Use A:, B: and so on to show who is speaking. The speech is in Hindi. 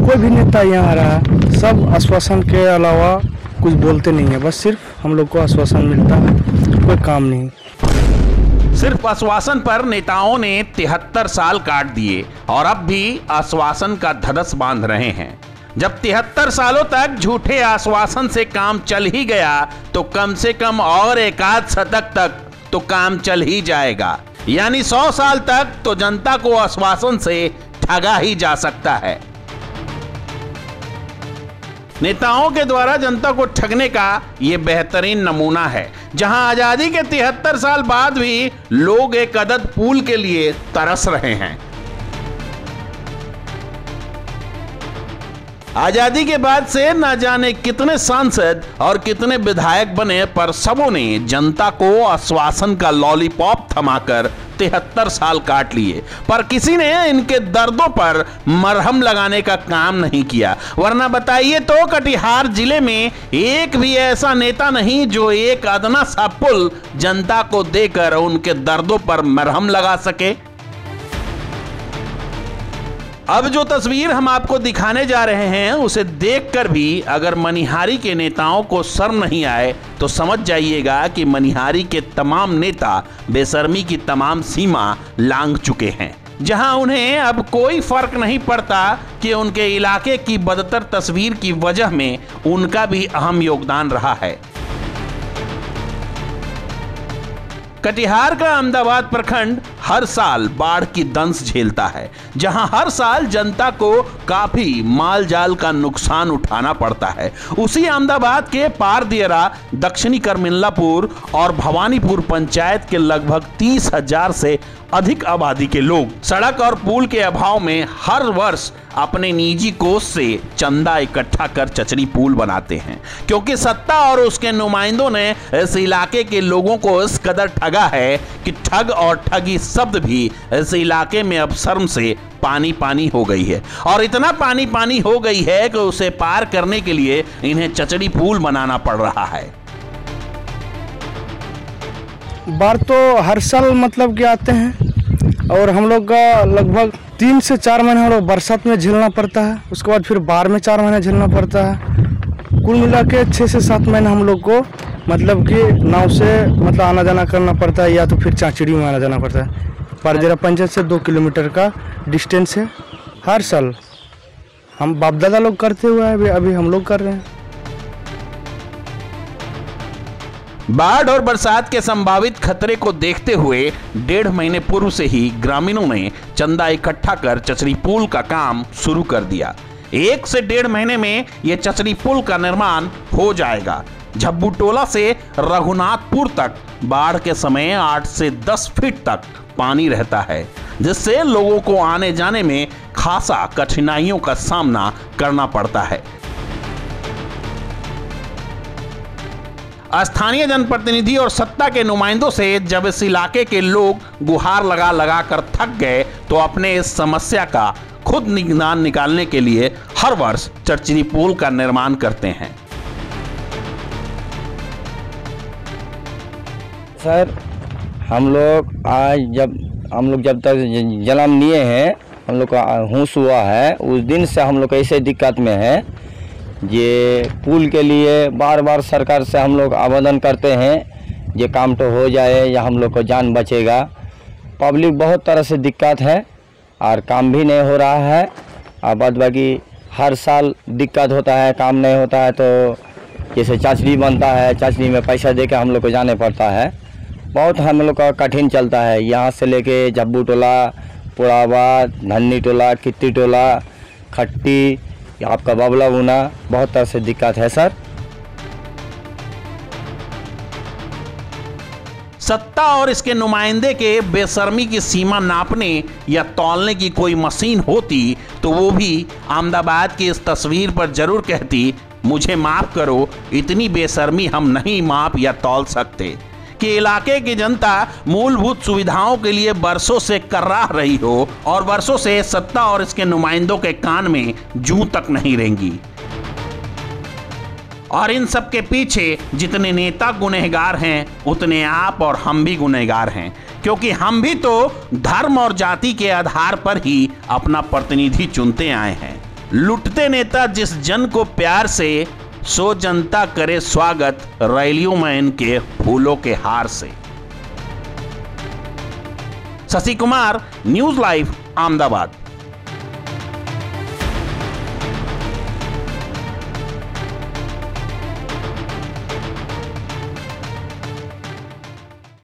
A: कोई भी नेता यहाँ आ रहा है, सब आश्वासन के अलावा कुछ बोलते नहीं है, बस सिर्फ हम लोग को आश्वासन मिलता है, कोई काम नहीं।
B: सिर्फ आश्वासन पर नेताओं ने 73 साल काट दिए और अब भी आश्वासन का धड़स बांध रहे हैं। जब 73 सालों तक झूठे आश्वासन से काम चल ही गया तो कम से कम और एक आध शतक तक तो काम चल ही जाएगा, यानी 100 साल तक तो जनता को आश्वासन से ठगा ही जा सकता है। नेताओं के द्वारा जनता को ठगने का यह बेहतरीन नमूना है, जहां आजादी के 73 साल बाद भी लोग एक अदद पुल के लिए तरस रहे हैं। आजादी के बाद से न जाने कितने सांसद और कितने विधायक बने, पर सबों ने जनता को आश्वासन का लॉलीपॉप थमाकर 73 साल काट लिए, पर किसी ने इनके दर्दों पर मरहम लगाने का काम नहीं किया। वरना बताइए तो कटिहार जिले में एक भी ऐसा नेता नहीं जो एक अदना सा पुल जनता को देकर उनके दर्दों पर मरहम लगा सके। अब जो तस्वीर हम आपको दिखाने जा रहे हैं उसे देखकर भी अगर मनिहारी के नेताओं को शर्म नहीं आए तो समझ जाइएगा कि मनिहारी के तमाम नेता बेशर्मी की तमाम सीमा लांघ चुके हैं, जहां उन्हें अब कोई फर्क नहीं पड़ता कि उनके इलाके की बदतर तस्वीर की वजह में उनका भी अहम योगदान रहा है। कटिहार का अहमदाबाद प्रखंड हर साल बाढ़ की दंश झेलता है, जहां हर साल जनता को काफी माल जाल का नुकसान उठाना पड़ता है। उसी अहमदाबाद के पारदियरा, दक्षिणी करमिल्लापुर और भवानीपुर पंचायत के लगभग 30,000 से अधिक आबादी के लोग सड़क और पुल के अभाव में हर वर्ष अपने निजी कोष से चंदा इकट्ठा कर चचरी पुल बनाते हैं, क्योंकि सत्ता और उसके नुमाइंदों ने इस इलाके के लोगों को इस कदर ठगा है कि ठग और ठगी शब्द भी इस इलाके में अब शर्म से पानी पानी हो गई है, और इतना पानी पानी हो गई है कि उसे पार करने के लिए इन्हें चचरी पुल बनाना पड़ रहा है।
A: बाढ़ तो हर साल मतलब कि आते हैं और हम लोग का लगभग 3 से 4 महीने हम लोग बरसात में झेलना पड़ता है, उसके बाद फिर बाढ़ में 4 महीने झेलना पड़ता है। कुल मिला के 6 से 7 महीने हम लोग को मतलब कि नाव से मतलब आना जाना करना पड़ता है, या तो फिर चांचड़ी में आना जाना पड़ता है। पारदियरा पंचायत से 2 किलोमीटर का डिस्टेंस है। हर साल हम बाप दादा लोग करते हुए हैं, अभी हम लोग कर रहे हैं।
B: बाढ़ और बरसात के संभावित खतरे को देखते हुए 1.5 महीने पूर्व से ही ग्रामीणों ने चंदा इकट्ठा कर चचरी पुल का काम शुरू कर दिया। 1 से 1.5 महीने में यह चचरी पुल का निर्माण हो जाएगा। झब्बू टोला से रघुनाथपुर तक बाढ़ के समय 8 से 10 फीट तक पानी रहता है, जिससे लोगों को आने जाने में खासा कठिनाइयों का सामना करना पड़ता है। स्थानीय जनप्रतिनिधि और सत्ता के नुमाइंदों से जब इस इलाके के लोग गुहार लगा लगा कर थक गए तो अपने इस समस्या का खुद निदान निकालने के लिए हर वर्ष चचरी पुल का निर्माण करते हैं।
C: सर, हम लोग जब तक जन्म लिए हैं, हम लोग का होश हुआ है, उस दिन से हम लोग ऐसे दिक्कत में है। ये पुल के लिए बार बार सरकार से हम लोग आवेदन करते हैं, ये काम तो हो जाए या हम लोग को जान बचेगा। पब्लिक बहुत तरह से दिक्कत है और काम भी नहीं हो रहा है, और बाद बाकी हर साल दिक्कत होता है, काम नहीं होता है। तो जैसे चाचड़ी बनता है, चाचड़ी में पैसा दे के हम लोग को जाने पड़ता है। बहुत हम लोग का कठिन चलता है, यहाँ से लेके झब्बू टोला, पुराबाद, धन्नी टोला, कित्ती टोला, खट्टी, आपका बाबला बुना, बहुत तरह से दिक्कत है सर।
B: सत्ता और इसके नुमाइंदे के बेशर्मी की सीमा नापने या तौलने की कोई मशीन होती तो वो भी अहमदाबाद की इस तस्वीर पर जरूर कहती, मुझे माफ करो, इतनी बेशर्मी हम नहीं माप या तौल सकते। कि इलाके की जनता मूलभूत सुविधाओं के लिए बरसों से कर्राह रही हो और वर्षों से सत्ता और इसके नुमाइंदों के कान में जूं तक नहीं रेंगी। और इन सब के पीछे जितने नेता गुनहगार हैं, उतने आप और हम भी गुनहगार हैं, क्योंकि हम भी तो धर्म और जाति के आधार पर ही अपना प्रतिनिधि चुनते आए हैं। लुटते नेता जिस जन को प्यार से, सो जनता करे स्वागत रैलियों में इनके फूलों के हार से। Shashi Kumar, news live, Ahmedabad.